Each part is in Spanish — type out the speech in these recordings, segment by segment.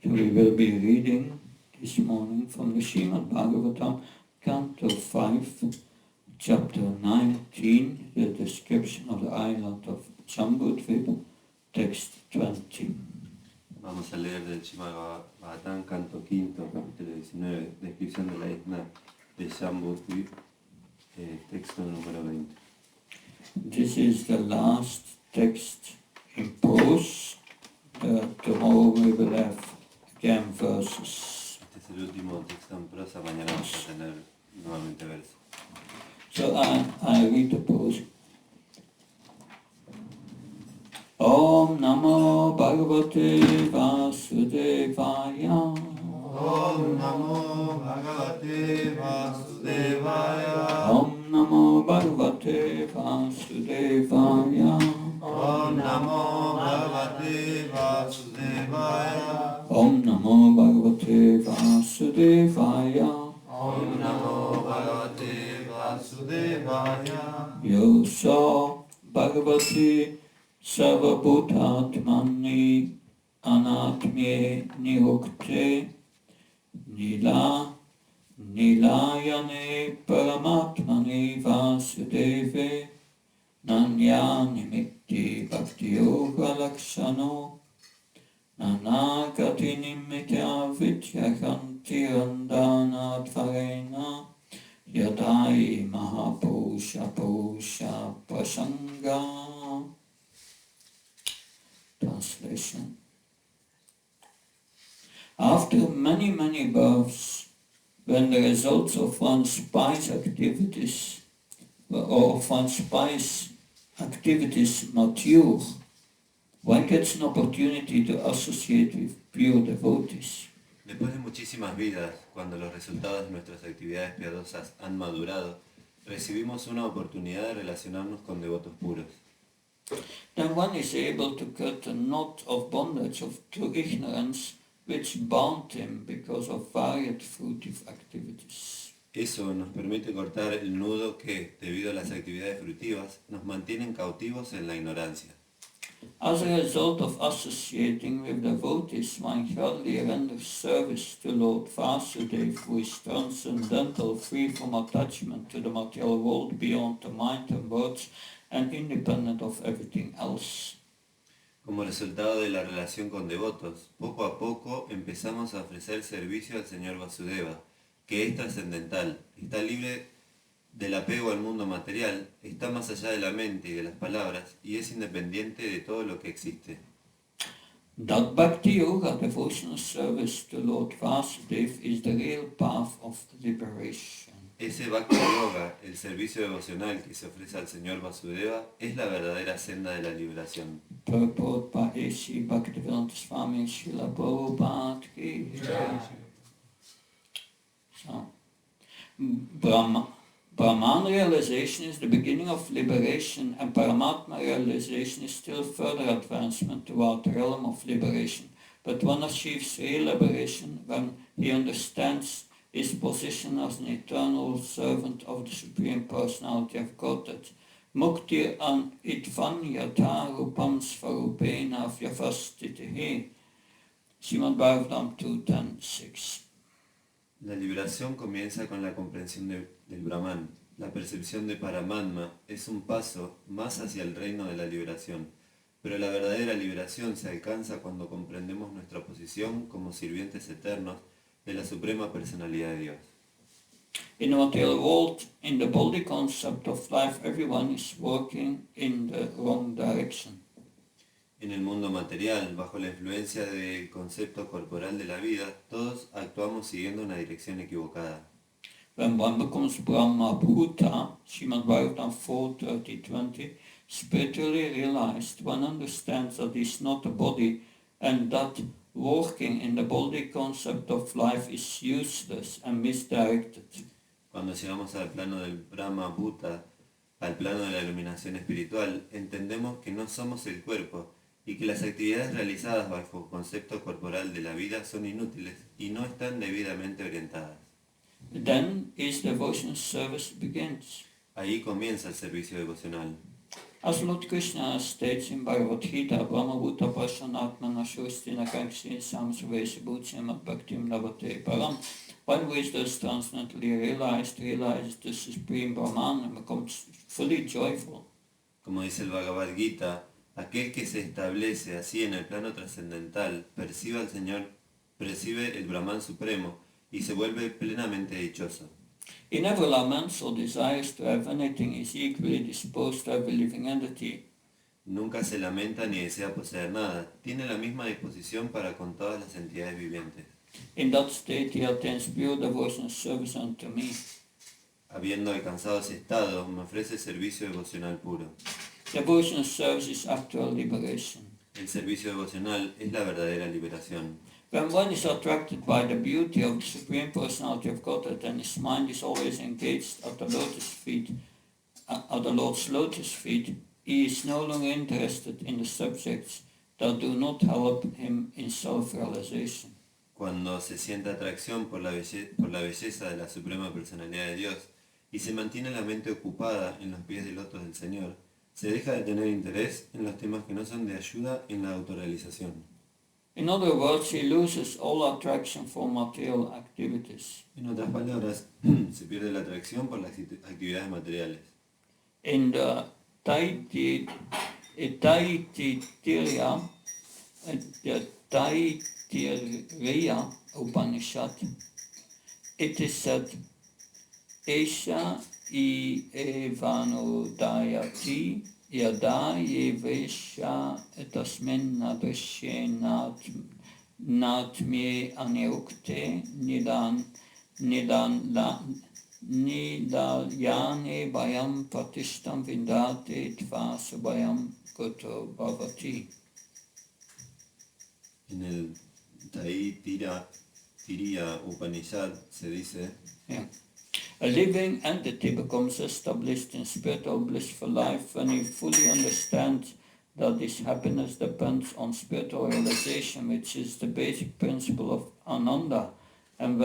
So we will be reading this morning from the Srimad Bhagavatam, Canto 5, Chapter 19, the description of the island of Jambudvip, text 20. Vamos a leer del Srimad Bhagavatam, canto quinto, capítulo 19, descripción de la isla de Jambudvip, texto número 20. This is the last text in prose. Tomorrow we will have again verses. Este es el último texto en prosa, mañana vamos a tener nuevamente versos. So I read the prose. Om Namo Bhagavate Vasudevaya. Om Namo Bhagavate Vasudevaya. Om Namo Bhagavate Vasudevaya. Om Namo Bhagavate Vasudevaya. Om Namo Bhagavate Vasudevaya. Om Namo Bhagavate Vasudevaya. Yosa Bhagavate Sarvabhutatmani Anatmye Nirukte Nilayane Paramatmani Vasudeve Nanya Nimitti Bhakti Yoga Lakshano Nanagati Nimitya Vityakanti Randana Dvarena Yadai Mahapusha Pusha Prasanga. Translation. After many births, when the results of one's pious activities or of one's pious activities mature, one gets an opportunity to associate with pure devotees. Después de muchísimas vidas, cuando los resultados de nuestras actividades piadosas han madurado, recibimos una oportunidad de relacionarnos con devotos puros. Then one is able to cut the knot of bondage of true ignorance which bound him because of varied fruitive activities. Eso nos permite cortar el nudo que, debido a las actividades fruitivas, nos mantienen cautivos en la ignorancia. As a result of associating with devotees, one hardly renders service to Lord Vasudeva, who is transcendental, free from attachment to the material world, beyond the mind and words, and independent of everything else. Como resultado de la relación con devotos, poco a poco empezamos a ofrecer servicio al Señor Vasudeva, que es trascendental, está libre del apego al mundo material, está más allá de la mente y de las palabras, y es independiente de todo lo que existe. That Bhakti Yoga, devotional service to Lord Vasudeva, is the real path of liberation. Ese Bhakti Yoga, el servicio devocional que se ofrece al Señor Vasudeva, es la verdadera senda de la liberación. Purport by A.C. Bhaktivedanta Swami Srila Prabhupada ki jai. So, Brahman realization is the beginning of liberation, and Paramatma realization is still further advancement toward the realm of liberation. But one achieves real liberation when he understands his position as an eternal servant of the Supreme Personality of Godhead. Mukti an itvanyata rupam svarupena vyavastitihi. Srimad Bhagavatam 2.10.6. La liberación comienza con la comprensión del Brahman. La percepción de Paramatma es un paso más hacia el reino de la liberación, pero la verdadera liberación se alcanza cuando comprendemos nuestra posición como sirvientes eternos de la Suprema Personalidad de Dios. In the material world, in the body concept of life, everyone is working in the wrong direction. En el mundo material, bajo la influencia del concepto corporal de la vida, todos actuamos siguiendo una dirección equivocada. When one becomes Brahma Bhuta, Srimad Bhagavatam 4.30.20, spiritually realized, one understands that he is not a body and that working in the body concept of life is useless and misdirected. Cuando llegamos al plano del Brahma Bhuta, al plano de la iluminación espiritual, entendemos que no somos el cuerpo y que las actividades realizadas bajo el concepto corporal de la vida son inútiles y no están debidamente orientadas. Then his devotional service begins. Ahí comienza el servicio devocional. As Lord Krishna states in Bhagavad Gita, Brahma Bhuta Pashanatmana Shustina Kakshi Samsavesi Bhutsyamat Bhaktim Lavate Param. One who is thus transcendently realizes the Supreme Brahman and becomes fully joyful. Como dice el Bhagavad Gita, aquel que se establece así en el plano trascendental percibe al Señor, percibe el Brahman Supremo y se vuelve plenamente dichoso. He never laments or desires to have anything. He is equally disposed to every living entity. Nunca se lamenta ni desea poseer nada. Tiene la misma disposición para con todas las entidades vivientes. In that state he attains pure devotion service unto me. Habiendo alcanzado ese estado, me ofrece servicio devocional puro. Devotion service is actual liberation. El servicio devocional es la verdadera liberación. When one is attracted by the beauty of the Supreme Personality of Godhead and his mind is always engaged at the Lord's lotus feet, he is no longer interested in the subjects that do not help him in self-realization. Cuando se siente atracción por la belleza de la Suprema Personalidad de Dios y se mantiene la mente ocupada en los pies del lotos del Señor, se deja de tener interés en los temas que no son de ayuda en la autorrealización. In other words, he loses all attraction for material activities. En otras palabras, se pierde la atracción por las actividades materiales. In the Taittiriya Upanishad, it is said, Esha I evanudayati yada yevesha etasmin nadrishe natmye anirukte nidalyane bayam patishtam vindate tva subayam goto bhavati. En el Taittiriya Upanishad se dice, Yeah. A living entity becomes established in spiritual blissful life when he fully understands that his happiness depends on spiritual realization, which is the basic principle of Ananda. And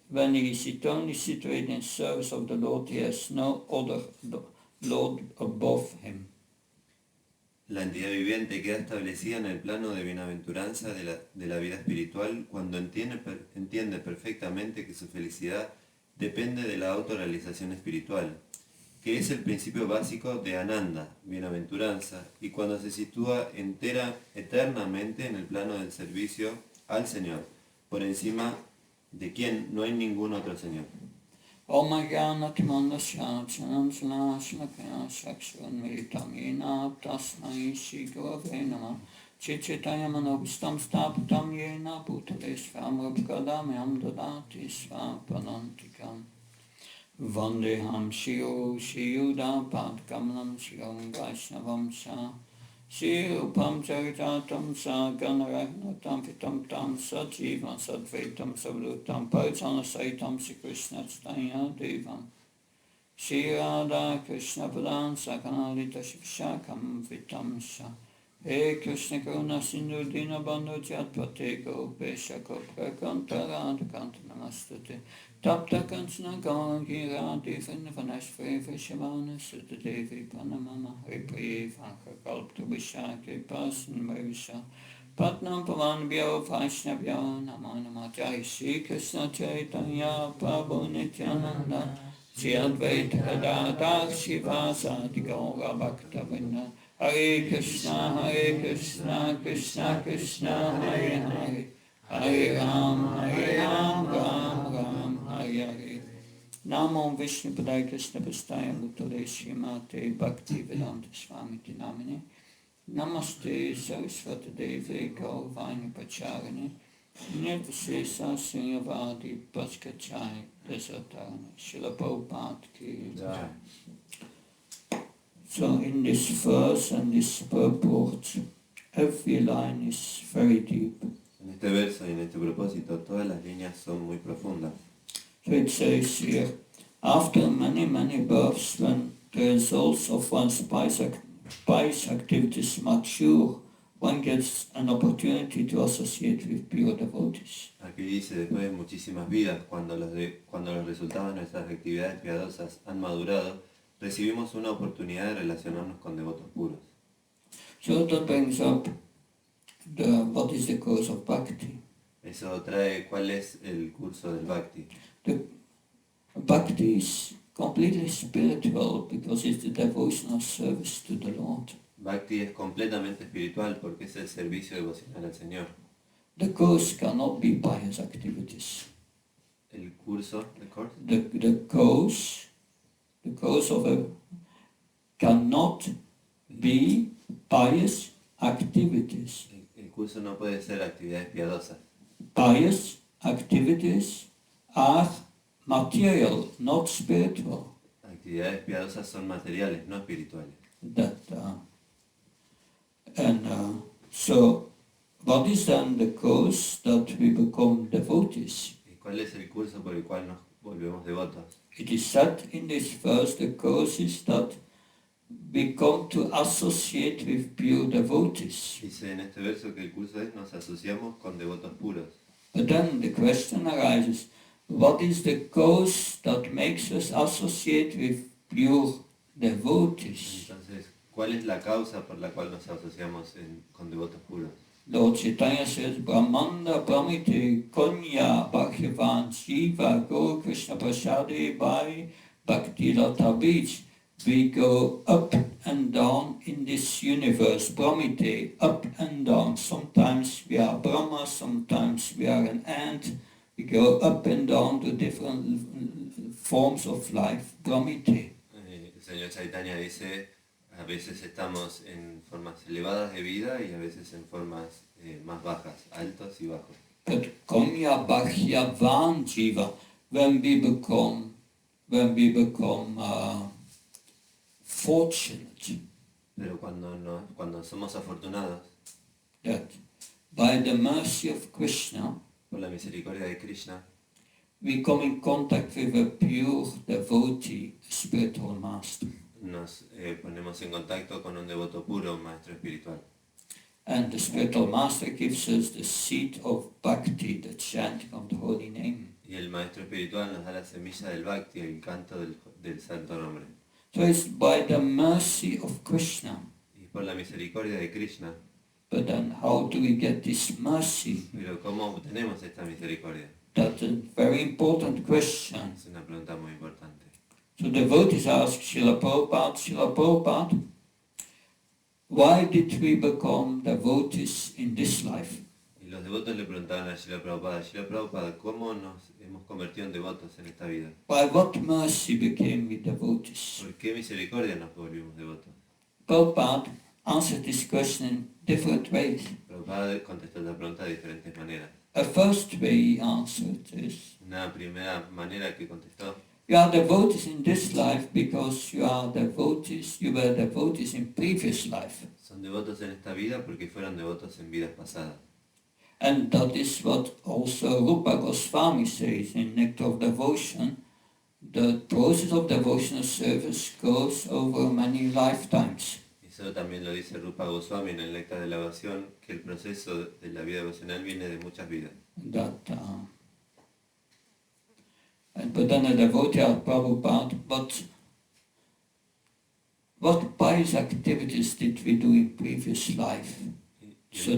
when he is eternally situated in service of the Lord, he has no other Lord above him. la entidad viviente queda establecida en el plano de bienaventuranza de la vida espiritual cuando entiende perfectamente que su felicidad depende de la autorrealización espiritual, que es el principio básico de Ananda, bienaventuranza, y cuando se sitúa eternamente en el plano del servicio al Señor, por encima de quien no hay ningún otro Señor. Om Jnanatimandasya Chanamsala Shlakaya Sakshvanmritam Yena Tasmai Shigurave Namah Chichitayamanovistam Staputam Yena Bhutale Svamrabhgadamyam Dadati Svapanantikam Vandeham Shiyo Shiyuda Padkamlam Shiyam Vaishnavam Sa Shirupam Charitatam Sa Ganaragnatam Pitam Tam Sajivam Sadvaitam Savlutam Paritana Saitam Sri Krishna Staya Devam Shri Radha Krishna Padan Sakanalita Shikshakam Vitam Sa He Krishna Karuna Sindhu Dina Bandhu Jatpate Gopesha Kopra Kanta Radha Kanta Namastate Tapta Kanchana Gangi Radhi Vanashve Vishavana Sutta Devi Panamama Ripriye Vanka Kalpta Vishake Pasan Marisha Patnam Pavan Bhyo Vaishnavya Namanama Jai Shri Krishna Chaitanya Prabhu Nityananda Shri Advaita Gadadhar Shivasadi Gaura Bhakta Vrinda Hare Krishna Krishna Krishna Hare Hare Hare Ram Ram Ram Hare Hare Namo Vishnu Padaya Krishna Pastaya Bhutale Srimate Bhakti Vedanta Swami Namine Namaste Saraswati Devi Gaurvani Pacharani Nirvashesa Sunyavadi Paskachai Desatarani Srila Prabhupada Ki Jai. So in this verse and this purport, every line is very deep. En este verso y en este propósito, todas las líneas son muy profundas. So it says here, after many births, when the results of one's pious activities mature, one gets an opportunity to associate with pure devotees. Aquí dice, después de muchísimas vidas, cuando los resultados de nuestras actividades piadosas han madurado, recibimos una oportunidad de relacionarnos con devotos puros. So that brings up what is the course of bhakti. Eso trae cuál es el curso del Bhakti. The bhakti is completely spiritual because it's the devotional service to the Lord. Bhakti es completamente espiritual porque es el servicio devocional al Señor. The course cannot be pious activities. El curso, the course, the course of a cannot be pious activities. el curso no puede ser actividades piadosas. Pious activities are material, not spiritual. Actividades piadosas son materiales, no espirituales. So, what is then the cause that we become devotees? ¿Y cuál es el curso por el cual nos volvemos devotos? It is said in this verse, the cause is that we come to associate with pure devotees. Dice en este verso que el curso es nos asociamos con devotos puros. But then the question arises, what is the cause that makes us associate with pure devotees? Entonces, ¿cuál es la causa por la cual nos asociamos con devotos puros? Lord Chaitanya says, Brahmanda Pramite Konya Bhagavan Jiva Go Krishna Prasade Bhai Bhakti Lata Beach. We go up and down in this universe, Brahmite, up and down. Sometimes we are Brahma, sometimes we are an ant. We go up and down to different forms of life, Brahmite. El señor Chaitanya dice, a veces estamos en formas elevadas de vida y a veces en formas más bajas, altos y bajos. But Konya Bhagavan Jiva, when we become fortunate, Pero cuando somos afortunados, that by the mercy of Krishna, por la misericordia de Krishna, we come in contact with a pure devotee, spiritual master. nos ponemos en contacto con un devoto puro, un maestro espiritual. And the spiritual master gives us the seed of bhakti, the chanting of the holy name. Y el maestro espiritual nos da la semilla del Bhakti, el canto del santo nombre. So it's by the mercy of Krishna. Y por la misericordia de Krishna. But then how do we get this mercy? Pero ¿cómo obtenemos esta misericordia? That's a very important question. Es una pregunta muy importante. So devotees ask Srila Prabhupada, why did we become devotees in this life? Y los devotos le preguntaban a Srila Prabhupada, ¿cómo nos hemos convertido en devotos en esta vida? By what mercy became we devotees? ¿Por qué misericordia nos volvimos devotos? Prabhupada answered this question in different ways. Prabhupada contestó esta pregunta de diferentes maneras. A first way he answered is, Una primera manera que contestó, you are devotees in this life because you were devotees in previous life. son devotos en esta vida porque fueron devotos en vidas pasadas. And that is what also Rupa Goswami says in Nectar of Devotion. The process of devotional service goes over many lifetimes. Eso también lo dice Rupa Goswami en el Néctar de la Devoción, que el proceso de la vida devocional viene de muchas vidas. But then a devotee asked Prabhupada, but what pious activities did we do in previous life so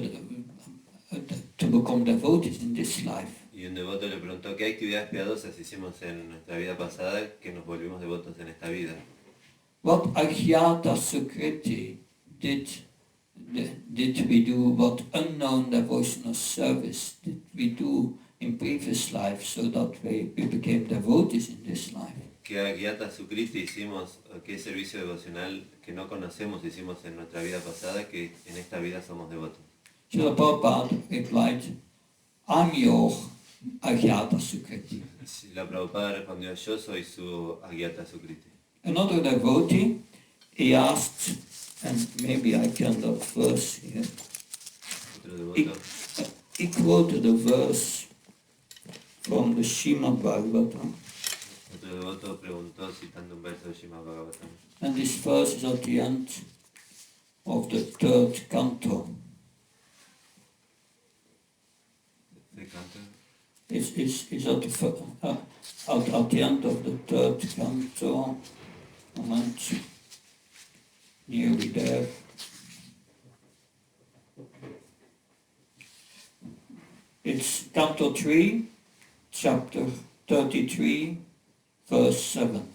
to become devotees in this life? Y un devoto le preguntó qué actividades piadosas hicimos en nuestra vida pasada que nos volvimos devotos en esta vida. What Agyata Sukriti did we do? What unknown devotional service did we do in previous life so that we became devotees in this life? ¿Qué Agyata Sukriti hicimos, qué servicio devocional que no conocemos hicimos en nuestra vida pasada que en esta vida somos devotos? Srila Prabhupada replied, I'm your Agyata Sukriti. La Prabhupada respondió, yo soy su Agyata Sukriti. Another devotee, he asked, and maybe I can that verse here. He quoted a verse from the Srimad Bhagavatam. Otro devoto preguntó citando un verso de Srimad Bhagavatam. And this verse is at the end of the third canto. The canto? It's at the end of the third canto. Moment. Nearly there. It's Canto 3, chapter 33, verse 7.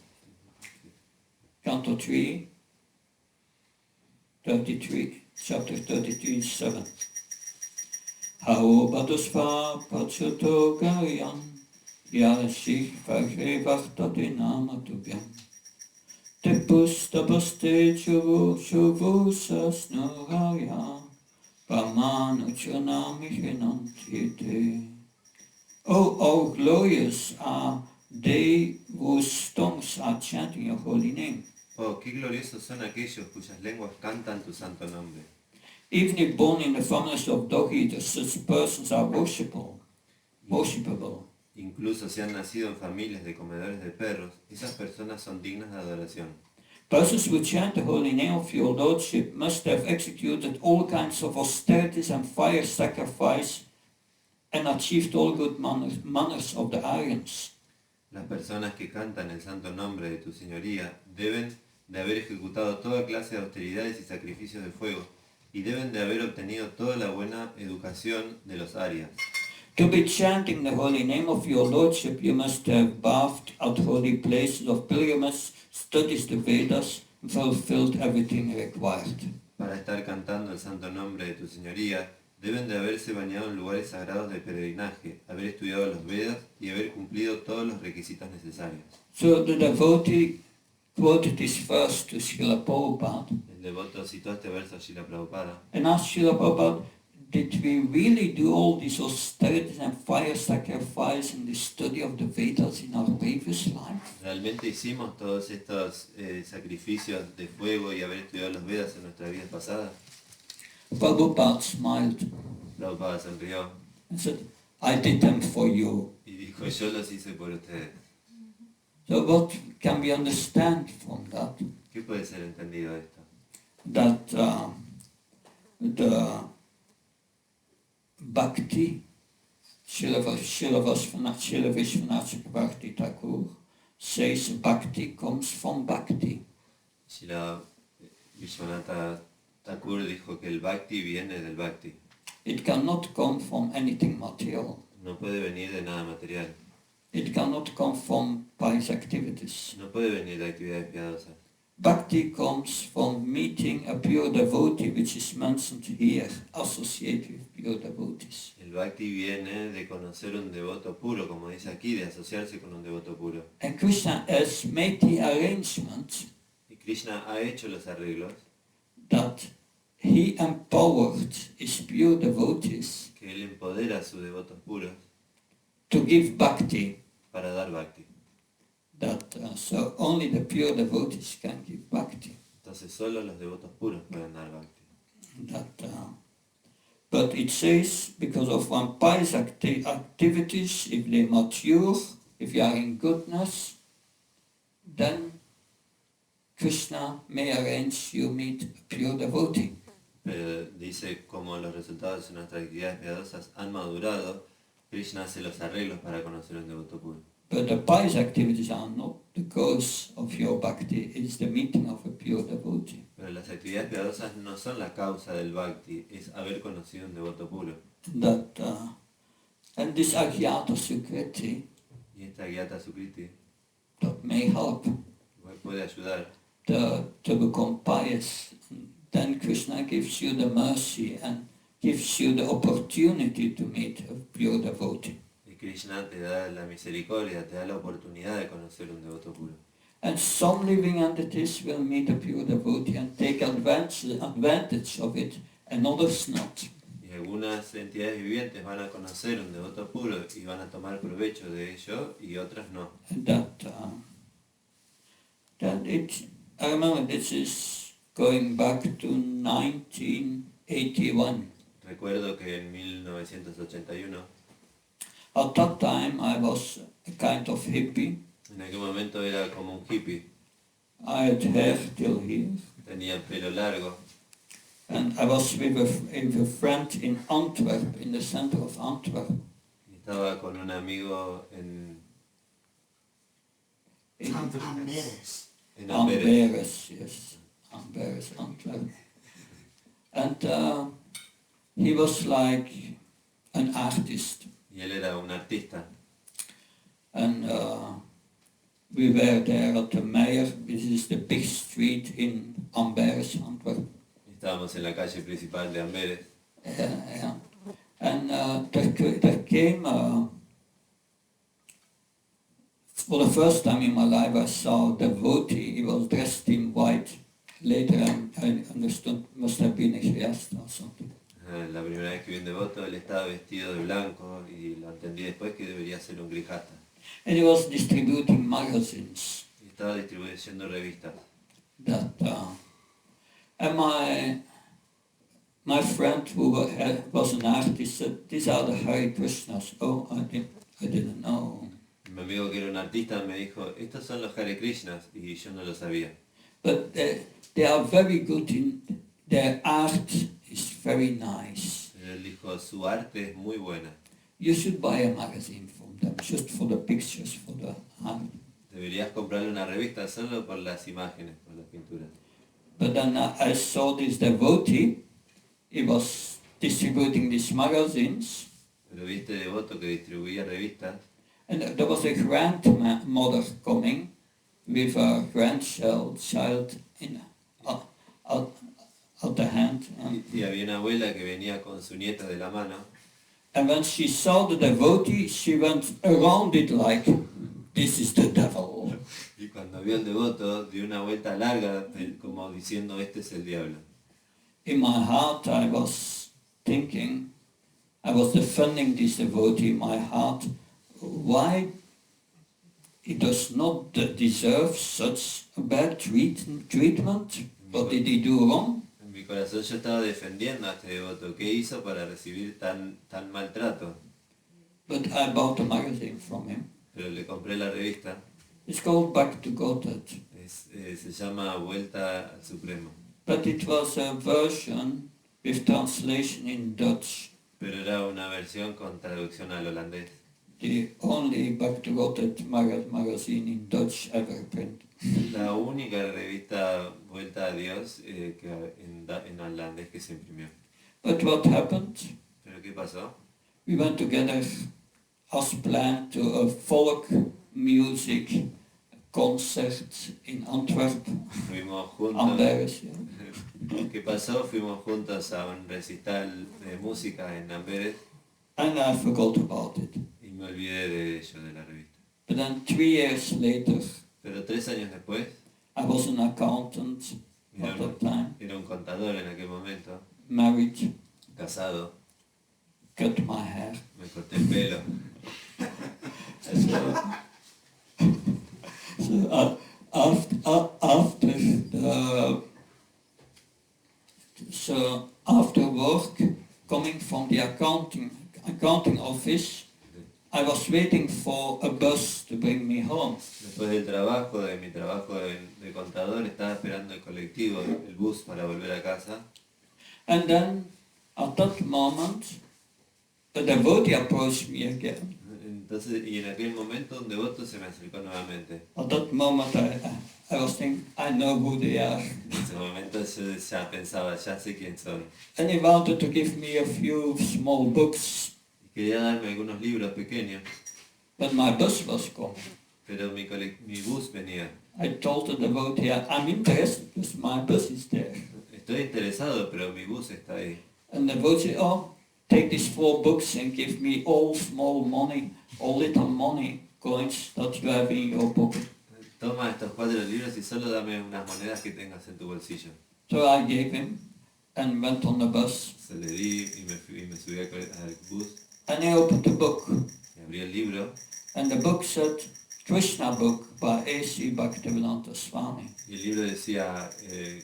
Canto 3, 33, chapter 33, 7. Haobadosva pachuto garian, yashik vagevachta dinamatubyam. Tepus tapaste chuvusas nuraya, pamanu chunamihinantite. Oh, glorious are they whose tongues are chanting your holy name. Oh, qué gloriosos son aquellos cuyas lenguas cantan tu santo nombre. Even if born in the families of dog eaters, such persons are worshipable. Incluso si han nacido en familias de comedores de perros, esas personas son dignas de adoración. Persons who chant the holy name of your Lordship must have executed all kinds of austerities and fire sacrifice and achieved all good manners of the Aryans. Las personas que cantan el santo nombre de tu señoría deben de haber ejecutado toda clase de austeridades y sacrificios de fuego, y deben de haber obtenido toda la buena educación de los Aryas. To be chanting the holy name of your Lordship, you must have bathed at holy places of pilgrimage, studied the Vedas, and fulfilled everything required. Para estar cantando el santo nombre de tu señoría, deben de haberse bañado en lugares sagrados de peregrinaje, haber estudiado los Vedas y haber cumplido todos los requisitos necesarios. So the devotee quoted this verse to Srila Prabhupada El devoto citó este verso a Srila Prabhupada and asked Srila Prabhupada, did we really do all these austerities and fire sacrifice and the study of the Vedas in our previous life? ¿Realmente hicimos todos estos sacrificios de fuego y haber estudiado los Vedas en nuestras vidas pasadas? Prabhupada smiled Prabhupada sonrió and said, I did them for you. y dijo, yo los hice por ustedes. So what can we understand from that? ¿Qué puede ser entendido de esto? That the Bhakti, Srila Vishwanath Bhakti Thakur says Bhakti comes from Bhakti. Srila Vishwanatha Thakur dijo que el Bhakti viene del Bhakti. It cannot come from anything material. No puede venir de nada material. It cannot come from pious activities. No puede venir de actividades piadosas. Bhakti comes from meeting a pure devotee, which is mentioned here, associate with pure devotees. El Bhakti viene de conocer un devoto puro, como dice aquí, de asociarse con un devoto puro. And Krishna has made the arrangement Y Krishna ha hecho los arreglos that he empowered his pure devotees que él empodera a sus devotos puros to give bhakti. para dar Bhakti. So only the pure devotees can give bhakti. Entonces solo los devotos puros pueden dar Bhakti. But it says, because of one pious activities, if they mature, if you are in goodness, then Krishna may arrange you meet a pure devotee. Pero dice, como los resultados de nuestras actividades piadosas han madurado, Krishna hace los arreglos para conocer un devoto puro. But the pious activities are not the cause of your bhakti, it's the meeting of a pure devotee. Pero las actividades piadosas no son la causa del Bhakti, es haber conocido un devoto puro. And this Agyata Sukriti Y esta Gyata Sukriti that may help puede ayudar to become pious. Then Krishna gives you the mercy and gives you the opportunity to meet a pure devotee. y Krishna te da la misericordia, te da la oportunidad de conocer un devoto puro. And some living entities will meet a pure devotee and take advantage of it, and others not. Y algunas entidades vivientes van a conocer un devoto puro y van a tomar provecho de ello y otras no. I remember this is going back to 1981. Recuerdo que en 1981, At that time I was a kind of hippie. en aquel momento era como un hippie, I had hair till here. tenía pelo largo And I was with a friend in Antwerp, in the center of Antwerp. y estaba con un amigo en En Amberes. Amberes, yes. Amberes, Antwerp. And he was like an artist. Y él era un artista. And we were there at the Meijer, which is the big street in Amberes, Antwerp. Estábamos en la calle principal de Amberes. Yeah. And there came, for the first time in my life I saw a devotee. He was dressed in white. Later I understood must have been a Hriasta or something. La primera vez que vi un devoto, él estaba vestido de blanco y lo entendí después que debería ser un grijasta. And he was distributing magazines. Y estaba distribuyendo revistas. And my friend who was an artist said, these are the Hare Krishnas. Oh, I didn't know. Mi amigo que era un artista me dijo, estos son los Hare Krishnas, y yo no lo sabía. But they are very good in their art is very nice. Pero él dijo, su arte es muy buena. You should buy a magazine from them, just for the pictures, for the art. Deberías comprarle una revista solo por las imágenes, por las pinturas. But then I saw this devotee. He was distributing these magazines. Pero vi este devoto que distribuía revistas. And there was a grandmother coming with a grandchild in at the hand. Y había una abuela que venía con su nieta de la mano. And when she saw the devotee, she went around it like, this is the devil. Y cuando vio al devoto, dio una vuelta larga, como diciendo, este es el diablo. In my heart I was thinking, I was defending this devotee in my heart, why he does not deserve such a bad treatment? What did he do wrong? En mi corazón yo estaba defendiendo a este devoto. ¿Qué hizo para recibir tan maltrato? But I bought a magazine from him. Pero le compré la revista. It's called Back to Godhead. Se llama Vuelta al Supremo. But it was a version with translation in Dutch. Pero era una versión con traducción al holandés. The only Back to Godhead magazine in Dutch ever printed. La única revista Vuelta a Dios en holandés que se imprimió. But what happened? ¿Pero qué pasó? We went together as planned to a folk music concert in Antwerp. Fuimos juntos. Amberes, yeah. ¿Qué pasó? Fuimos juntos a un recital de música en Amberes. And I forgot about it. Y me olvidé de ello, de la revista. But then 3 years later, Pero 3 años después, I was an accountant at that time, era un contador en aquel momento, married, casado, cut my hair. me corté el pelo. After work, coming from the accounting office, I was waiting for a bus to bring me home. Después del trabajo, de mi trabajo de contador, estaba esperando el colectivo, el bus para volver a casa. And then, at that moment, a devotee approached me again. Entonces, y en aquel momento un devoto se me acercó nuevamente. At that moment, I was thinking, I know who they are. En ese momento yo ya pensaba, ya sé quién son. And he wanted to give me a few small books. Y quería darme algunos libros pequeños, But my bus was coming. pero mi bus venía. I told the devotee, I'm interested because my bus is there. Estoy interesado, pero mi bus está ahí. And the devotee, oh, take these 4 books and give me all small money, all little money, coins that you have in your pocket. Toma estos 4 libros y solo dame unas monedas que tengas en tu bolsillo. So I gave him and went on the bus. Se le di y me subí al bus And I opened the book. y abrí el libro. And the book said, Krishna book by A.C. Bhaktivedanta Swami. Y el libro decía el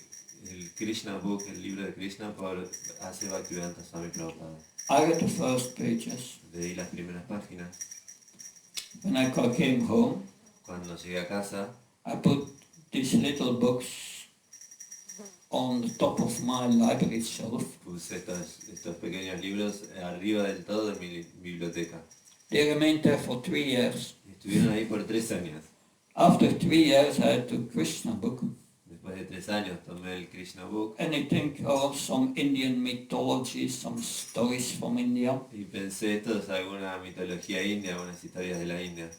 Krishna Book, el libro de Krishna por A.C. Bhaktivedanta Swami Prabhupada. I read the first pages. Leí las primeras páginas. When I came home, Cuando llegué a casa, I put these little books on the top of my library shelf. puse estos pequeños libros arriba del todo de mi biblioteca. They remained there for 3 years. Y estuvieron ahí por 3 años. After 3 years, I had the Krishna book, Después de 3 años tomé el Krishna Book and I think of some Indian mythology, some stories from India. y pensé, esto es alguna mitología india, unas historias de la India.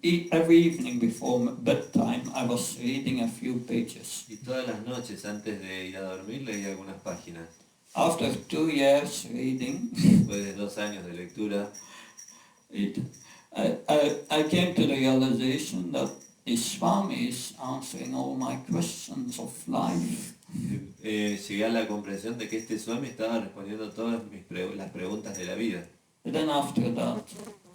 Every evening before bedtime, I was reading a few pages. Y todas las noches antes de ir a dormir leí algunas páginas. After 2 years reading, Después de 2 años de lectura, I came to the realization that the Swami is answering all my questions of life. llegué a la comprensión de que este Swami estaba respondiendo todas las preguntas de la vida. And then after that,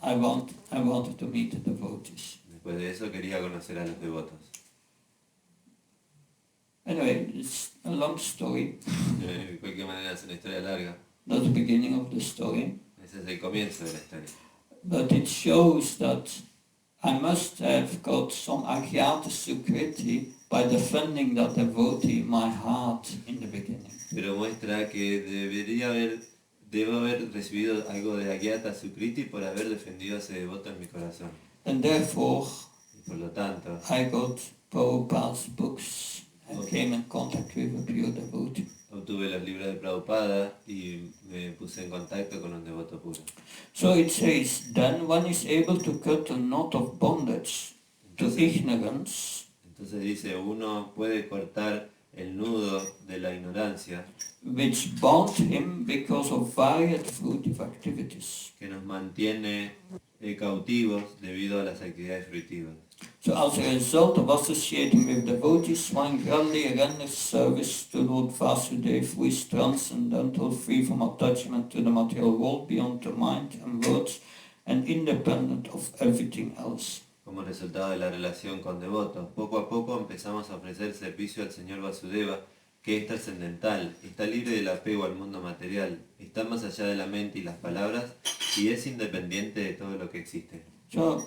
I wanted to meet the devotees. Después de eso quería conocer a los devotos. Anyway, it's a long story. De cualquier manera es una historia larga. That's the beginning of the story. Ese es el comienzo de la historia. But it shows that I must have got some Agyata Sukriti by defending that devotee in my heart in the beginning. Pero muestra que debo haber recibido algo de Agyata Sukriti por haber defendido a ese devoto en mi corazón. And therefore, Y por lo tanto, I got Prabhupada's books and came in contact with a pure devotee. obtuve los libros de Prabhupada y me puse en contacto con un devoto puro. So it says, then one is able to cut the knot of bondage to ignorance, Entonces dice, uno puede cortar el nudo de la ignorancia which bound him because of varied fruitive activities. que nos mantiene cautivos debido a las actividades fruitivas. So as a result of associating with devotees, one gradually renders service to Lord Vasudeva, who is transcendental, free from attachment to the material world, beyond the mind and words, and independent of everything else. Como resultado de la relación con devotos, poco a poco empezamos a ofrecer servicio al Señor Vasudeva, que es trascendental, está libre del apego al mundo material, está más allá de la mente y las palabras, y es independiente de todo lo que existe. So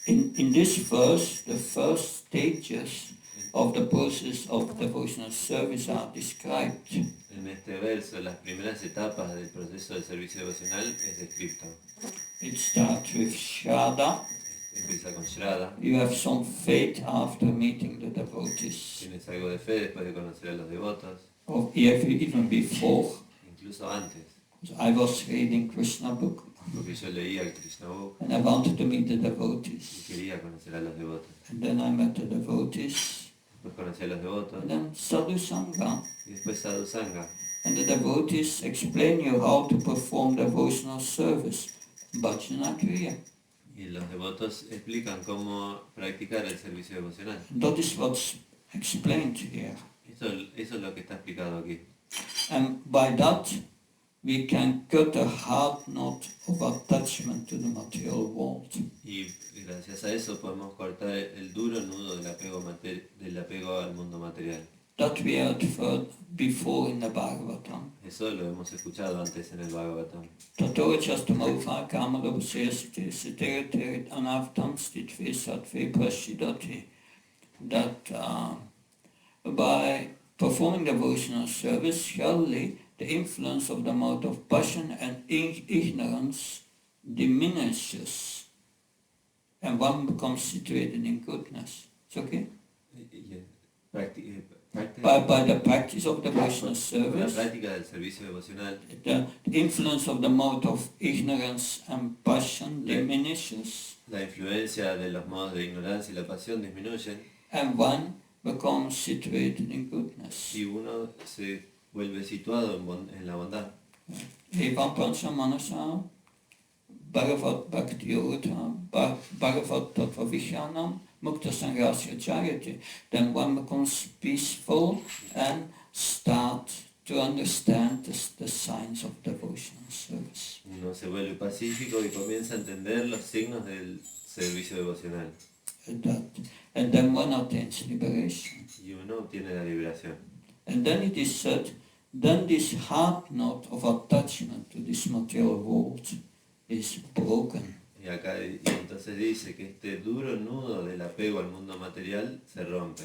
in this verse, the first stages of the process of devotional service are described. En este verso, las primeras etapas del proceso de servicio devocional es descrito. It starts with Shraddha. Empieza con Shraddha. You have some faith after meeting the devotees. Tienes algo de fe después de conocer a los devotos, Or even before. incluso antes, So I was reading Krishna book porque yo leía el Krishna Book and I wanted to meet the y devotees. quería conocer a los devotos. And then I met the devotees. Después conocí a los devotos And then Sadhu Sangha. y después Sadhu Sangha. And the devotees explain you how to perform devotional service. Bhajana Kriya. Y los devotos explican cómo practicar el servicio devocional. That is what's explained here. Eso es lo que está explicado aquí. And by that we can cut a hard knot of attachment to the material world. Y gracias a eso podemos cortar el duro nudo del apego al mundo material. That we had heard before in the Bhagavatam. Eso lo hemos escuchado antes en el Bhagavatam. Tato chastamova kamalabhasesati siteraterit anavtam stitve sattve prashidati. That by performing devotional service, surely the influence of the mode of passion and ignorance diminishes and one becomes situated in goodness. It's okay? By the practice of devotional La service, práctica del servicio devocional, the influence of the mode of ignorance and passion diminishes la influencia de los modos de ignorancia y la pasión disminuyen and one becomes situated in goodness. y uno se vuelve situado en la bondad. Evam pancha manasa bhagavat bhakti yoga bhagavat tattva vishyanam mukta sangrasya jayate. Then one becomes peaceful and start to understand the signs of devotional service. Uno se vuelve pacífico y comienza a entender los signos del servicio devocional. And then one attains liberation. Y uno obtiene la liberación. And then it is said, then this hard knot of attachment to this material world is broken. Y entonces dice que este duro nudo del apego al mundo material se rompe.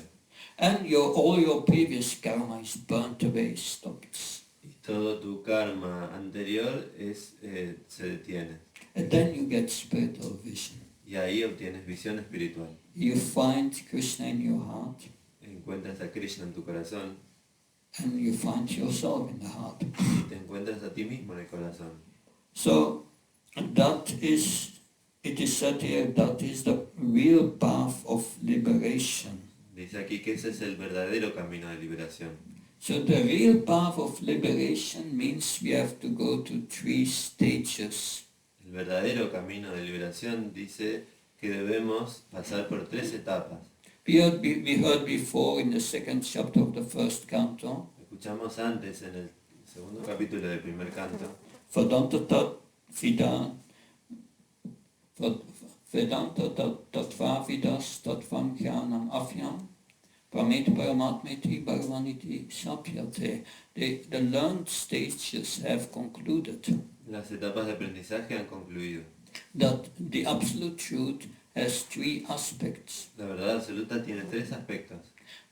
And all your previous karma is burnt away, stops. Y todo tu karma anterior se detiene. And then you get spiritual vision. y ahí obtienes visión espiritual. You find Krishna in your heart, Encuentras a Krishna en tu corazón and you find yourself in the heart. y te encuentras a ti mismo en el corazón. So it is said here, that is the real path of liberation. Dice aquí que ese es el verdadero camino de liberación. So the real path of liberation means we have to go to 3 stages. El verdadero camino de liberación dice que debemos pasar por 3 etapas. We heard before in the 2nd chapter of the 1st canto, Escuchamos antes en el segundo capítulo del primer canto, Vedanta tattva vidas tattvam jnanam afyam prameti paramatmeti bhagavaniti sapyate. The learned stages have concluded las etapas de aprendizaje han concluido. that the absolute truth has 3 aspects: La verdad absoluta tiene 3 aspectos: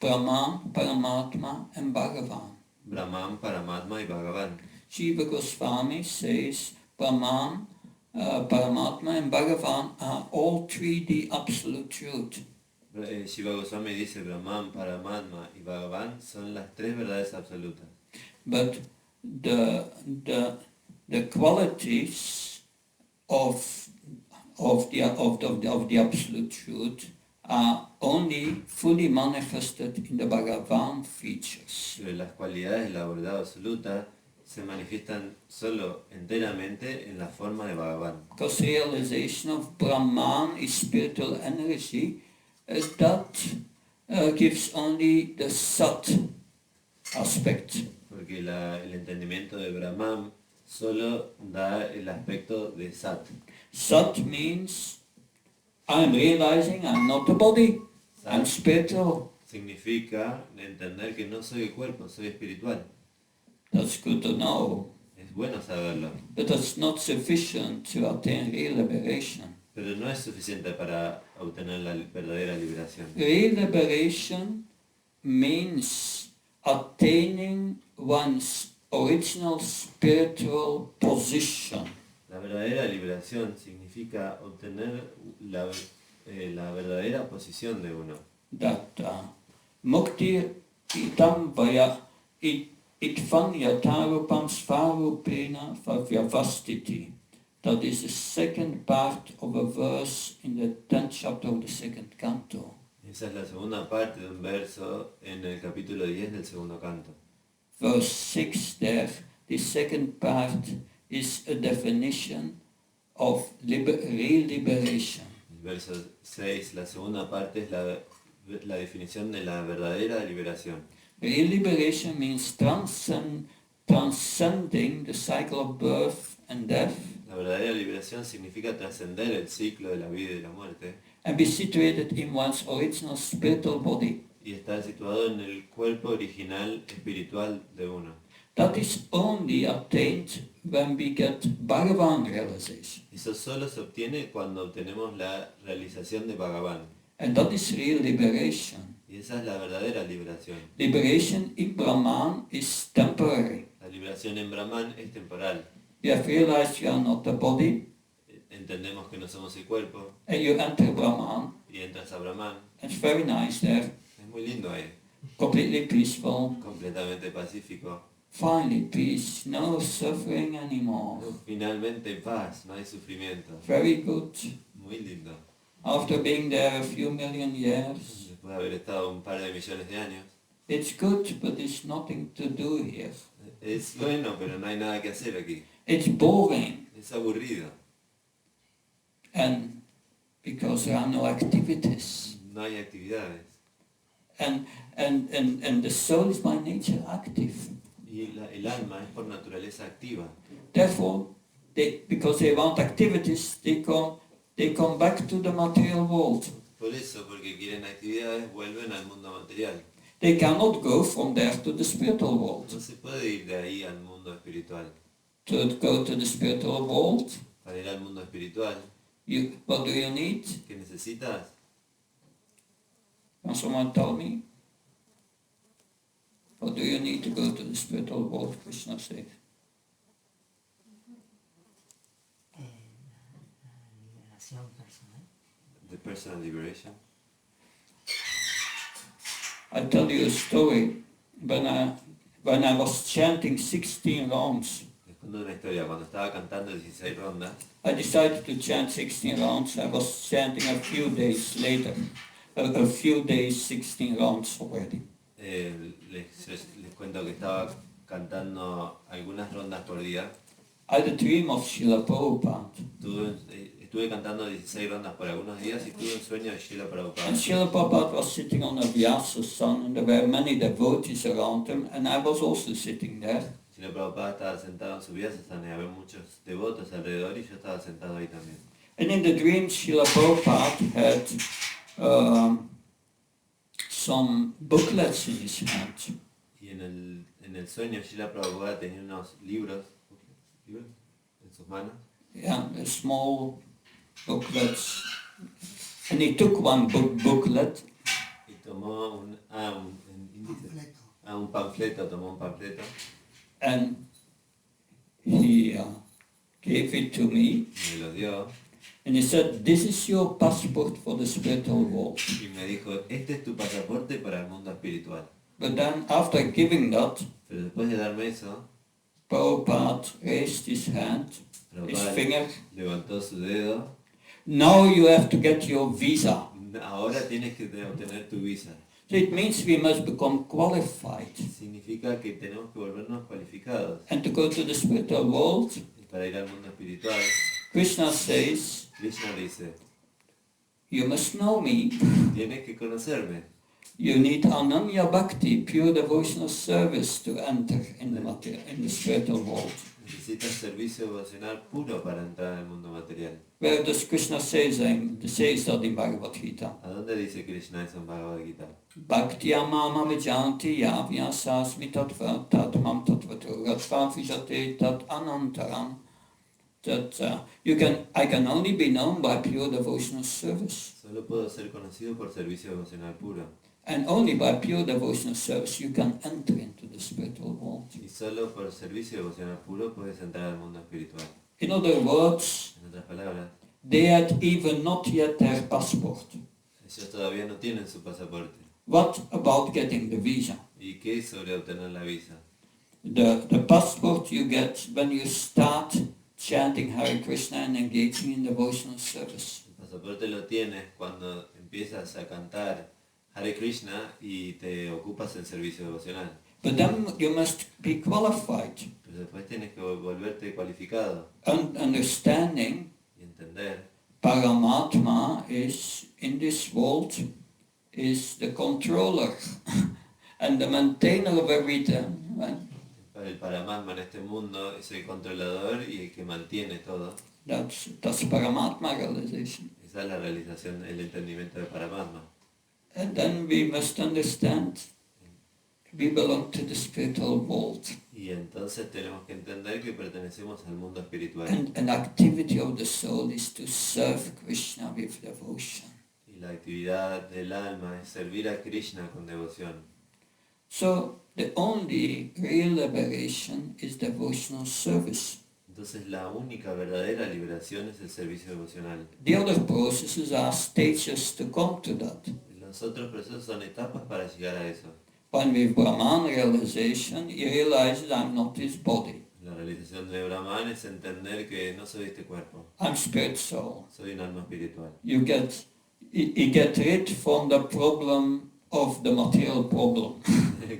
Brahman, Paramatma, and Bhagavan. Brahman, Paramatma y Bhagavan. Jiva Goswami says Brahman, Paramatma, and Bhagavan are all 3 the absolute truth. Shiva Goswami dice Brahman, Paramatma y Bhagavan son las 3 verdades absolutas. But the qualities of the absolute truth are only fully manifested in the Bhagavan features. Pero las cualidades de la verdad absoluta se manifiestan solo enteramente en la forma de Bhagavan. Because realization of Brahman is spiritual energy, that gives only the Sat aspect. Porque el entendimiento de Brahman solo da el aspecto de Sat. Sat means I'm realizing I'm not the body, I'm spiritual. Significa entender que no soy el cuerpo, soy espiritual. That's good to know, Es bueno saberlo, but that's not sufficient to attain real liberation. pero no es suficiente para obtener la verdadera liberación. Real liberation means attaining one's original spiritual position. La verdadera liberación significa obtener la verdadera posición de uno. That mukti itam vaya itvan yatarupam svarupena vavyavastiti. That is the 2nd part of a verse in the 10th chapter of the 2nd canto. Esa es la segunda parte de un verso en el capítulo 10 del segundo canto. Verse 6 there, the 2nd part is a definition of real liberation. El verso 6, la segunda parte es la definición de la verdadera liberación. Real liberation means transcending the cycle of birth and death La verdadera liberación significa trascender el ciclo de la vida y de la muerte and be situated in one's original spiritual body. y estar situado en el cuerpo original espiritual de uno. That is only attained when we get Bhagavan realization. Eso solo se obtiene cuando obtenemos la realización de Bhagavan. And that is real liberation. Y esa es la verdadera liberación. Liberation in Brahman is temporary. La liberación en Brahman es temporal. You have realized you are not the body, Entendemos que no somos el cuerpo and you enter Brahman. y entras a Brahman. It's very nice there, Es muy lindo ahí, completely peaceful. completamente pacífico. Finally peace, no suffering anymore. Finalmente paz, no hay sufrimiento. Very good. Muy lindo. After being there a few million years, Después de haber estado un par de millones de años. it's good, but there's nothing to do here. Es bueno, pero no hay nada que hacer aquí. It's boring, Es aburrido. and because there are no activities. No hay actividades. And the soul is by nature active. Y el alma es por naturaleza activa. Therefore, because they want activities, they come back to the material world. Por eso, porque quieren actividades, vuelven al mundo material. They cannot go from there to the spiritual world. No se puede ir de ahí al mundo espiritual. To go to the spiritual world, Para ir al mundo espiritual, what do you need? ¿qué necesitas? Can someone tell me? What do you need to go to the spiritual world, Krishna said? Liberación personal. the personal liberation. I'll tell you a story. When I was chanting 16 rounds, Les cuento una historia. Cuando estaba cantando 16 rondas, I decided to chant 16 rounds. I was chanting a few days later, a few days 16 rounds already. les cuento que estaba cantando algunas rondas por día. I had a dream of Srila Prabhupada. Estuve cantando 16 rondas por algunos días y tuve un sueño de Srila Prabhupada. And Srila Prabhupada was sitting on a Vyasa-san, and there were many devotees around him, and I was also sitting there. Srila Prabhupada estaba sentado en su Vyasa-san y había muchos devotos alrededor y yo estaba sentado ahí también. And in the dream, Srila Prabhupada had some booklets in his hand. Y en el sueño Srila Prabhupada tenía unos libros en sus manos. Yeah, small booklets. And he took one booklet. Y tomó un panfleto, tomó un panfleto. And he gave it to me. Me lo dio. And he said, "This is your passport for the spiritual world." Y me dijo, este es tu pasaporte para el mundo espiritual. But then after giving that, Pero después de darme eso, Prabhupada raised his hand, his Prabhupada finger. levantó su dedo. Now you have to get your visa. Ahora tienes que obtener tu visa. So it means we must become qualified. Significa que tenemos que volvernos cualificados. And to go to the spiritual world, Y para ir al mundo espiritual, Krishna says, Krishna dice, you must know me. tienes que conocerme. You need Ananya Bhakti, pure devotional service, to enter in the spiritual world. Necesitas servicio devocional puro para entrar al mundo material. Where does Krishna say that in Bhagavad Gita? ¿A dónde dice Krishna eso en Bhagavad Gita? Bhakti amama vijanti yavyasasmi tatva tatmam tatvatu ratva vijate tat anantaram. That I can only be known by pure devotional service. Solo puedo ser conocido por servicio devocional puro. And only by pure devotional service you can enter into the spiritual world. Y solo por servicio devocional puro puedes entrar al mundo espiritual. In other words, En otras palabras, they had even not yet their passport. ellos todavía no tienen su pasaporte. What about getting the visa? ¿Y qué sobre obtener la visa? The passport you get when you start chanting Hare Krishna and engaging in devotional service. El pasaporte lo tienes cuando empiezas a cantar Hare Krishna y te ocupas en servicio devocional. But then you must be qualified, Pero después tienes que volverte cualificado understanding y entender Paramatma is in this world is the controller and the maintainer of everything. Right? el Paramatma en este mundo es el controlador y el que mantiene todo. That's Paramatma realization. Esa es la realización, el entendimiento de Paramatma. And then we must understand we belong to the spiritual world. Y entonces tenemos que entender que pertenecemos al mundo espiritual. And an activity of the soul is to serve Krishna with devotion. Y la actividad del alma es servir a Krishna con devoción. So the only real liberation is devotional service. Entonces la única verdadera liberación es el servicio devocional. The other processes are stages to come to that. Los otros procesos son etapas para llegar a eso. When with Brahman realization, he realizes I'm not this body. La realización de Brahman es entender que no soy este cuerpo, I'm spirit soul. soy un alma espiritual. You get rid from the problem of the material problem.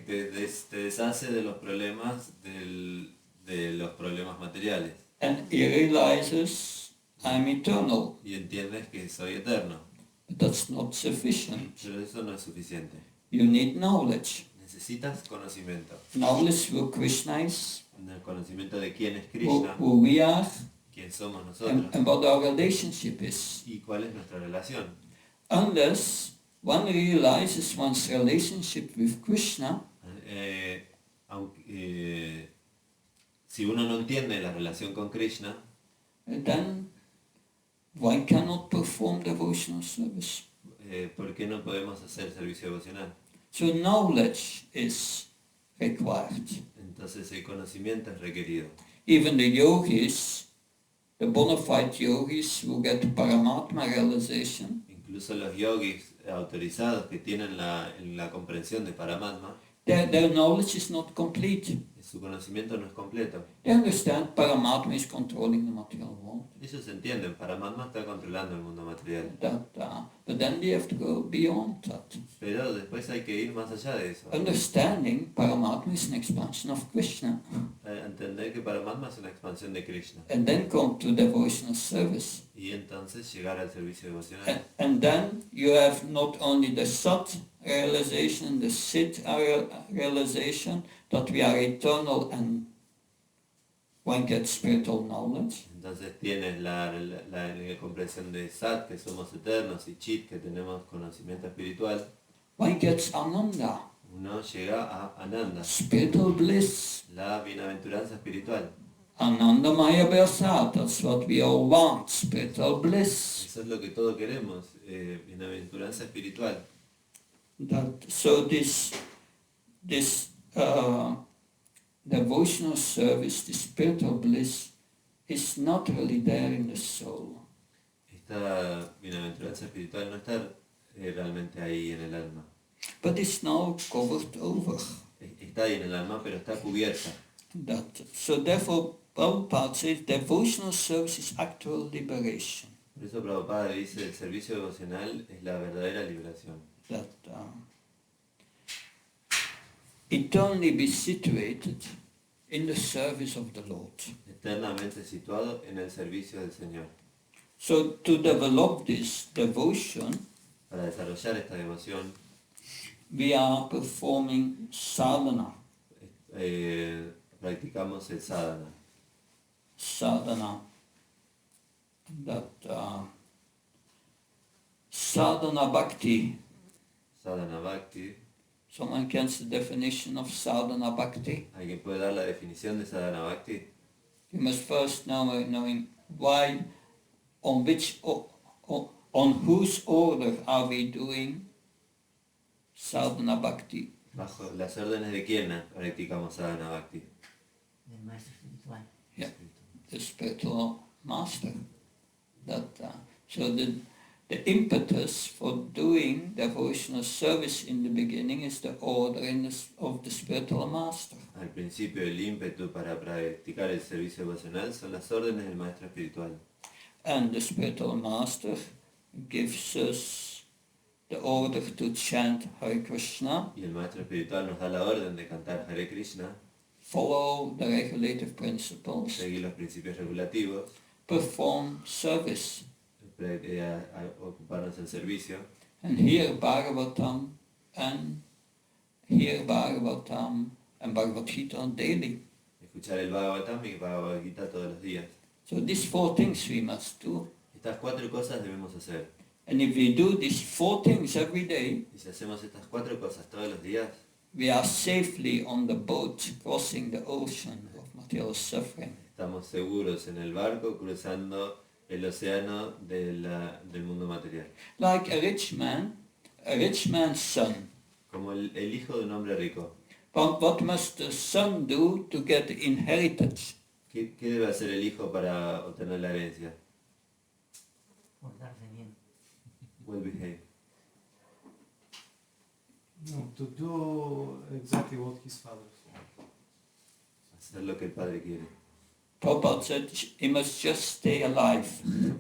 Te deshace de los problemas de los problemas materiales. And he realizes I'm eternal. Y entiendes que soy eterno. But that's not sufficient. Pero eso no es suficiente. You need knowledge. Necesitas conocimiento. Knowledge who Krishna is, El conocimiento de quién es Krishna, who we are, quién somos nosotros and what our relationship is. y cuál es nuestra relación. Unless one realizes one's relationship with Krishna, Si uno no entiende la relación con Krishna, then one cannot perform devotional service. ¿por qué no podemos hacer servicio devocional? So knowledge is required. Entonces el conocimiento es requerido. Even the yogis, the bona fide yogis who get Paramatma realization, Incluso los yogis autorizados que tienen la comprensión de Paramatma, their knowledge is not complete. su conocimiento no es completo. They understand Paramatma is controlling the material world. Ellos entienden, Paramatma está controlando el mundo material. But then we have to go beyond that. Pero después hay que ir más allá de eso. Understanding Paramatma is an expansion of Krishna. Entender que Paramatma es una expansión de Krishna. And then come to devotional service. Y entonces llegar al servicio devocional. And then you have not only the Sat realization, the Sit realization, that we are eternal and one gets spiritual knowledge. Entonces tienes la comprensión de Sat, que somos eternos, y Chit, que tenemos conocimiento espiritual. One gets Ananda, Uno llega a Ananda, spiritual bliss. la bienaventuranza espiritual. Ananda Maya Prasad, that's what we all want, spiritual bliss. Eso es lo que todos queremos, bienaventuranza espiritual. So this devotional service, the spiritual bliss, is not really there in the soul. Esta bienaventuranza espiritual no está realmente ahí en el alma. But it's now covered over. Está ahí en el alma, pero está cubierta. So therefore, Prabhupada says devotional service is actual liberation. Por eso Prabhupada dice, el servicio devocional es la verdadera liberación. Eternally be situated in the service of the Lord. Eternamente situado en el servicio del Señor. So to develop this devotion, para desarrollar esta devoción, we are performing sadhana. Practicamos el sadhana. Sadhana. Sadhana bhakti. Sadhana bhakti. Someone gets the definition of sadhana bhakti. ¿Alguien puede dar la definición de sadhana bhakti? You must first know knowing why, on whose order are we doing sadhana bhakti? Bajo las órdenes de quién practicamos sadhana bhakti. Del maestro espiritual. Yeah, the spiritual master. So the impetus for doing devotional service in the beginning is the order of the spiritual master. Al principio el ímpetu para practicar el servicio devocional son las órdenes del maestro espiritual. And the spiritual master gives us the order to chant Hare Krishna. Y el maestro espiritual nos da la orden de cantar Hare Krishna. Follow the regulative principles. Seguir los principios regulativos. Perform service. Ocuparnos en servicio. And hear Bhagavatam and Bhagavad Gita daily. Escuchar el Bhagavatam y Bhagavad Gita todos los días. So these 4 things we must do. Estas 4 cosas debemos hacer. And if we do these 4 things every day, y si hacemos estas 4 cosas todos los días, we are safely on the boat crossing the ocean of material suffering. Estamos seguros en el barco cruzando el océano del mundo material. Like a rich man's son. Como el hijo de un hombre rico. But what must the son do to get the inheritance? ¿Qué debe hacer el hijo para obtener la herencia? Portarse bien. Well behave. No, to do exactly what his father said. Hacer lo que el padre quiere. Prabhupada said he must just stay alive.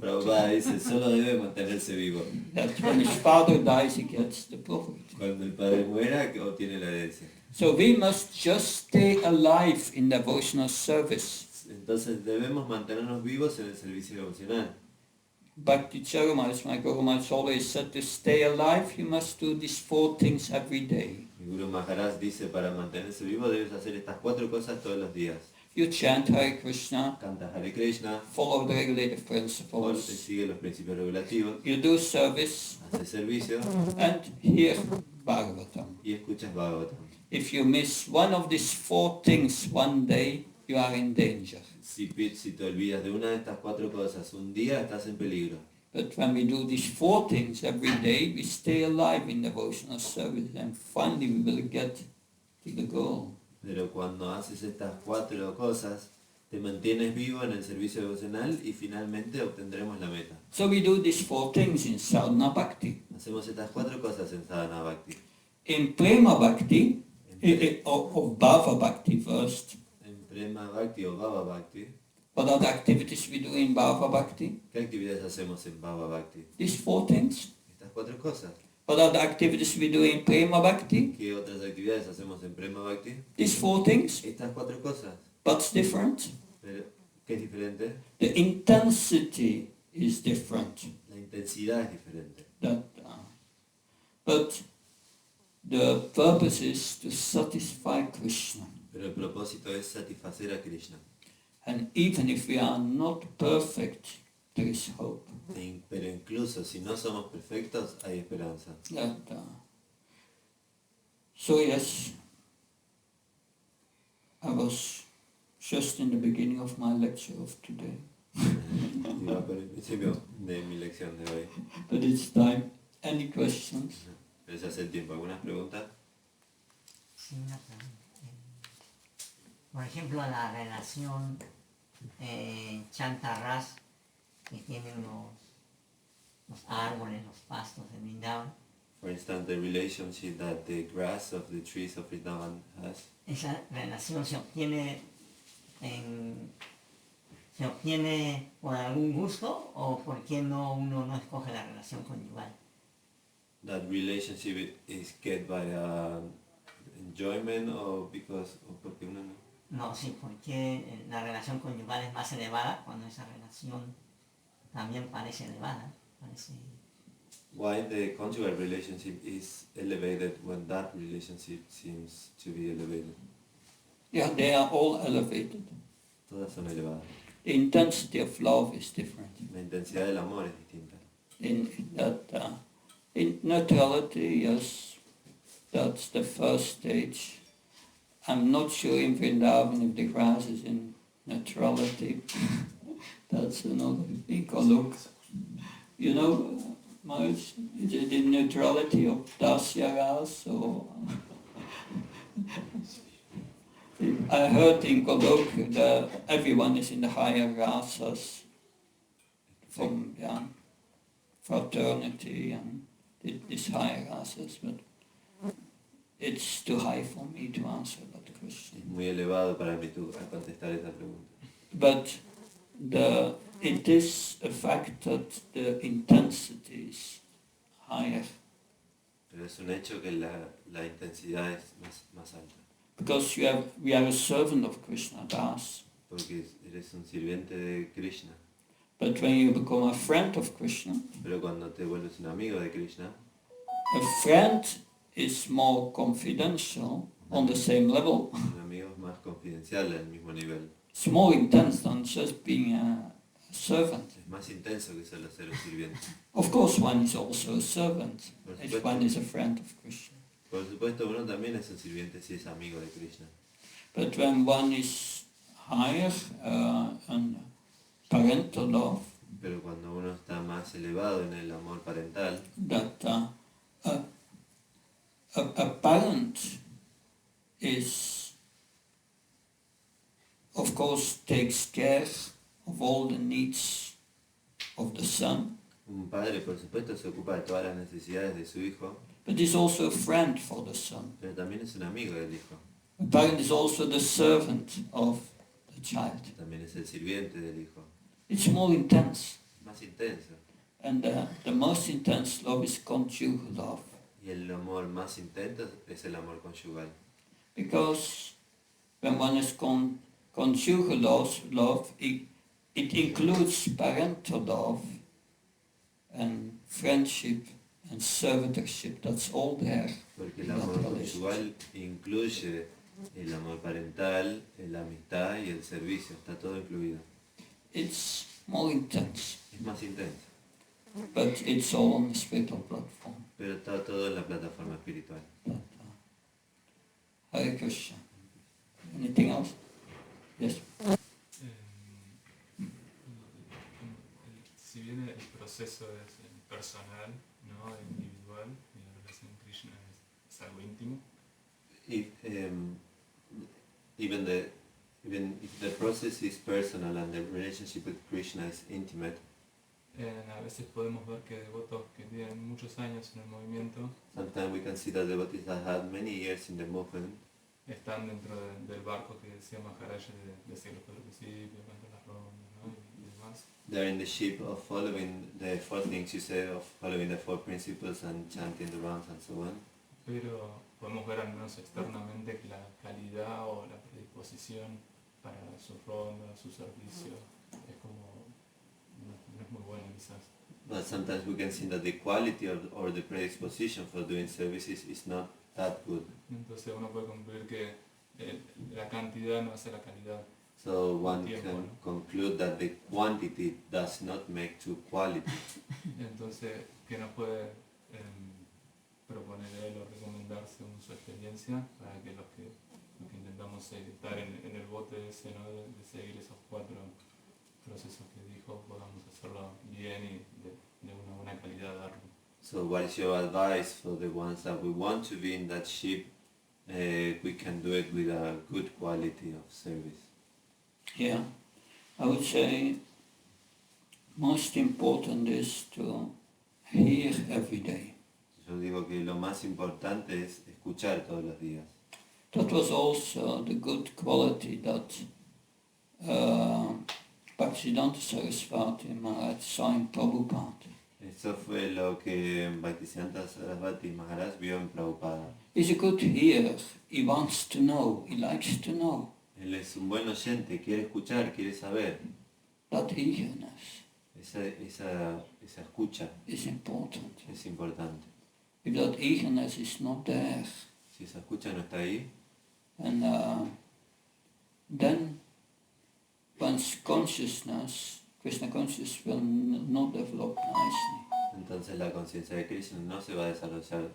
Prabhupada dice, solo debe mantenerse vivo. That when his father dies, he gets the profit. Cuando el padre muera, obtiene la herencia. So we must just stay alive in devotional service. Entonces debemos mantenernos vivos en el servicio devocional. Bhakti Charumas, my Guru Maharaj always said, to stay alive, you must do these 4 things every day. Mi Guru Maharaj dice, para mantenerse vivo debes hacer estas 4 cosas todos los días. You chant Hare Krishna, Canta Hare Krishna, follow the regulative principles, sigue los principios regulativos, you do service, hace servicio and hear Bhagavatam. y escuchas Bhagavatam. If you miss one of these 4 things one day, you are in danger. Si te olvidas de una de estas 4 cosas un día, estás en peligro. But when we do these 4 things every day, we stay alive in devotional service, and finally we will get to the goal. Pero cuando haces estas 4 cosas, te mantienes vivo en el servicio devocional y finalmente obtendremos la meta. So we do these 4 things in sadhana bhakti. Hacemos estas 4 cosas en sadhana bhakti. In prema bhakti, or bhava bhakti first, En prema bhakti o bhava bhakti, what are the activities we do in bhava bhakti? ¿qué actividades hacemos en bhava bhakti? These 4 things. Estas 4 cosas. What are the activities we do in prema bhakti? ¿Qué otras actividades hacemos en prema bhakti? These 4 things. Estas 4 cosas. What's different? Pero, ¿qué es diferente? The intensity is different. La intensidad es diferente. But the purpose is to satisfy Krishna. Pero el propósito es satisfacer a Krishna. And even if we are not perfect, there is hope. Pero incluso si no somos perfectos, hay esperanza. So yes, I was just in the beginning of my lecture of today. Iba por el principio de mi lección de hoy. But it's time. Any questions? Pero se hace el tiempo. ¿Algunas preguntas? Sí, una pregunta. Por ejemplo, la relación Chanta-Ras, que tiene los árboles, los pastos de Mandal. For instance, the relationship that the grass of the trees of Vrindavan has. Esa relación se obtiene por algún gusto o por qué uno no escoge la relación conyugal. That relationship is get by enjoyment or because o porque uno no. No, sí, porque la relación conyugal es más elevada cuando esa relación también parece elevada. Why the conjugal relationship is elevated when that relationship seems to be elevated? Yeah, they are all elevated. Todas son elevadas. The intensity of love is different. La intensidad del amor es distinta. In neutrality, yes, that's the first stage. I'm not sure in Vrindavan if the grass is in neutrality. That's another thing. Look, you know, is it in neutrality of Dasya ras or I heard in Golok that everyone is in the higher rasas from fraternity and these higher rasas, but it's too high for me to answer that question. Es muy elevado para mí a contestar esa pregunta. But it is a fact that the intensity is higher. Pero es un hecho que la intensidad es más alta. Because we are a servant of Krishna, Das. Porque eres un sirviente de Krishna. But when you become a friend of Krishna, Pero cuando te vuelves un amigo de Krishna, a friend is more confidential on the same level. un amigo es más confidencial al mismo nivel. It's more intense than just being a servant. Es más intenso que solo ser un sirviente. Of course, one is also a servant if one is a friend of Krishna. Por supuesto, uno también es un sirviente si es amigo de Krishna. But when one is higher and parental love, Pero cuando uno está más elevado en el amor parental, that a parent is, of course, takes care of all the needs of the son, un padre por supuesto se ocupa de todas las necesidades de su hijo, but is also a friend for the son. pero también es un amigo del hijo. A parent is also the servant of the child. También es el sirviente del hijo. It's more intense. Más intenso. And the most intense love is conjugal love. Y el amor más intenso es el amor conyugal. Because when one is conjugal love, it includes parental love and friendship and servitorship. That's all there. Porque el amor conyugal incluye el amor parental, la amistad y el servicio. Está todo incluido. It's more intense. Es más intenso. But it's all on the spiritual platform. Pero está todo en la plataforma espiritual. Hare Krishna. Anything else? Yes. Si bien el proceso es personal, ¿no? Individual, y la relación con Krishna es algo íntimo. Even if the process is personal and the relationship with Krishna is intimate, A veces podemos ver que devotos que tienen muchos años en el movimiento Sometimes we can see that devotees that had many years in the movement están dentro del barco que decía Maharaj de seguir los cuatro principios, cantar las rondas, ¿no? y demás. they're in the ship of following the four things you said, of following the four principles and chanting the rounds and so on. Pero podemos ver al menos externamente que la calidad o la predisposición para sus rondas, su servicio, es como, no es muy buena quizás. But sometimes we can see that the quality or the predisposition for doing services is not that good. Entonces uno puede concluir que la cantidad no hace la calidad. So one Tiempo, can ¿no? conclude that the quantity does not make to quality. Entonces, ¿qué nos puede proponer él o recomendar según su experiencia para que los que intentamos estar en el bote ese, ¿no? de seguir esos cuatro procesos que dijo, podamos hacerlo bien y de una buena calidad darlo? So what is your advice for the ones that we want to be in that ship? We can do it with a good quality of service. Yeah, I would say most important is to hear every day. Yo digo que lo más importante es escuchar todos los días. That was also the good quality that Bhaktisiddhanta Saraswati Maharaj saw in Prabhupada. Eso fue lo que Bhaktisiddhanta Saraswati Maharaj vio en Prabhupada. He's a good hearer, he wants to know, he likes to know. Él es un buen oyente, quiere escuchar, quiere saber. That eagerness Esa escucha is important. es importante. If that eagerness is not there, Si esa escucha no está ahí, and then one's consciousness, Krishna consciousness, will not develop nicely. entonces la conciencia de Krishna no se va a desarrollar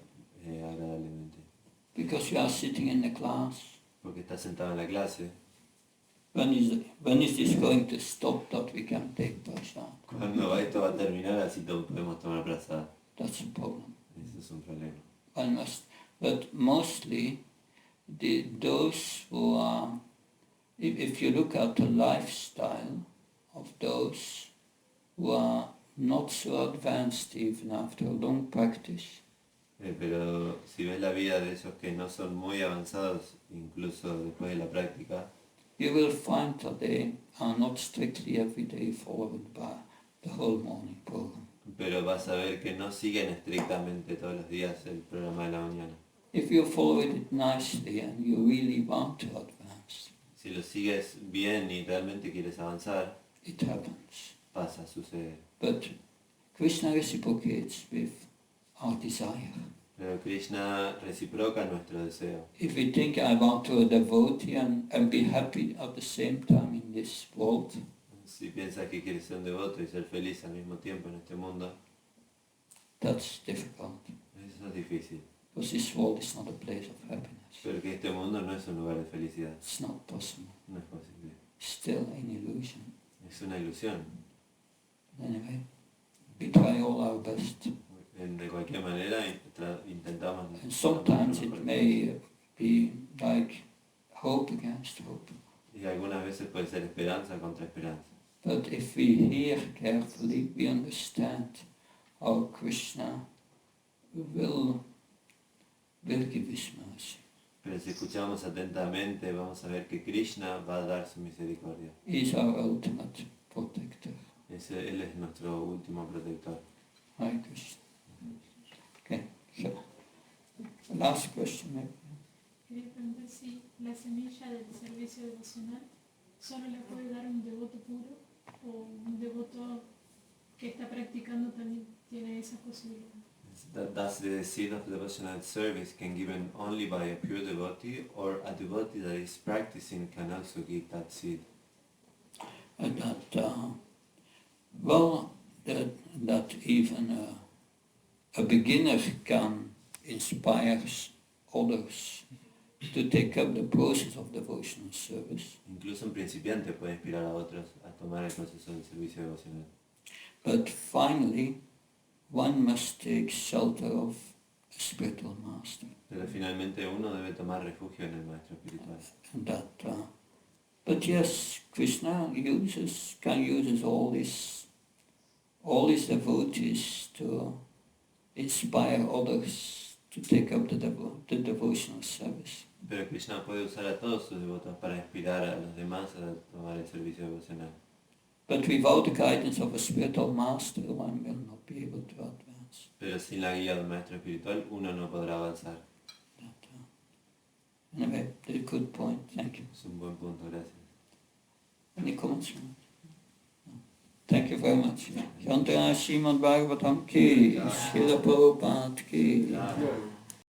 agradablemente. Because you are sitting in the class. Porque está sentado en la clase. When is this going to stop that we can take prasad? Cuando esto va a terminar, así podemos tomar prasada. That's a problem. Eso es un problema. One must, but mostly those who are, if you look at the lifestyle of those who are not so advanced even after a long practice, Pero si ves la vida de esos que no son muy avanzados, incluso después de la práctica, you will find that they are not strictly every day followed by the whole morning program. pero vas a ver que no siguen estrictamente todos los días el programa de la mañana. If you follow it nicely and you really want to advance, Si lo sigues bien y realmente quieres avanzar, it happens. pasa, sucede. But Krishna reciprocates with our desire. Pero Krishna reciproca nuestro deseo. If we think I want to a devotee and be happy at the same time in this world, Si piensas que quieres ser un devoto y ser feliz al mismo tiempo en este mundo, that's difficult. eso es difícil. Because this world is not a place of happiness. Porque este mundo no es un lugar de felicidad. It's not possible. No es posible. Still an illusion. Es una ilusión. Anyway, we try all our best. De cualquier manera intentamos... And sometimes it may be like hope against hope. Y algunas veces puede ser esperanza contra esperanza. But if we hear carefully, we understand how Krishna will give his mercy. Pero si escuchamos atentamente, vamos a ver que Krishna va a dar su misericordia. He is our ultimate protector. Él es nuestro último protector. Hare Krishna. Okay, so last question maybe. Quería preguntar si la semilla del servicio devocional solo la puede dar un devoto puro o un devoto que está practicando también tiene esa posibilidad. Does the seed of devotional service can given only by a pure devotee, or a devotee that is practicing can also give that seed? And that even a beginner can inspire others to take up the process of devotional service. Incluso un principiante puede inspirar a otros a tomar el proceso del servicio devocional. But finally, one must take shelter of a spiritual master. Pero finalmente uno debe tomar refugio en el maestro espiritual. And that, but yes, Krishna can use all all his devotees to inspire others to take up the devotional service. Pero Krishna puede usar a todos sus devotos para inspirar a los demás a tomar el servicio devocional. But without the guidance of a spiritual master, one will not be able to advance. Pero sin la guía de un maestro espiritual, uno no podrá avanzar. Anyway, that's a good point. Thank you. Es un buen punto, gracias. Any comments? Thank you very much. Yantana Srimad Bhagavatam ki, Srila Prabhupada ki.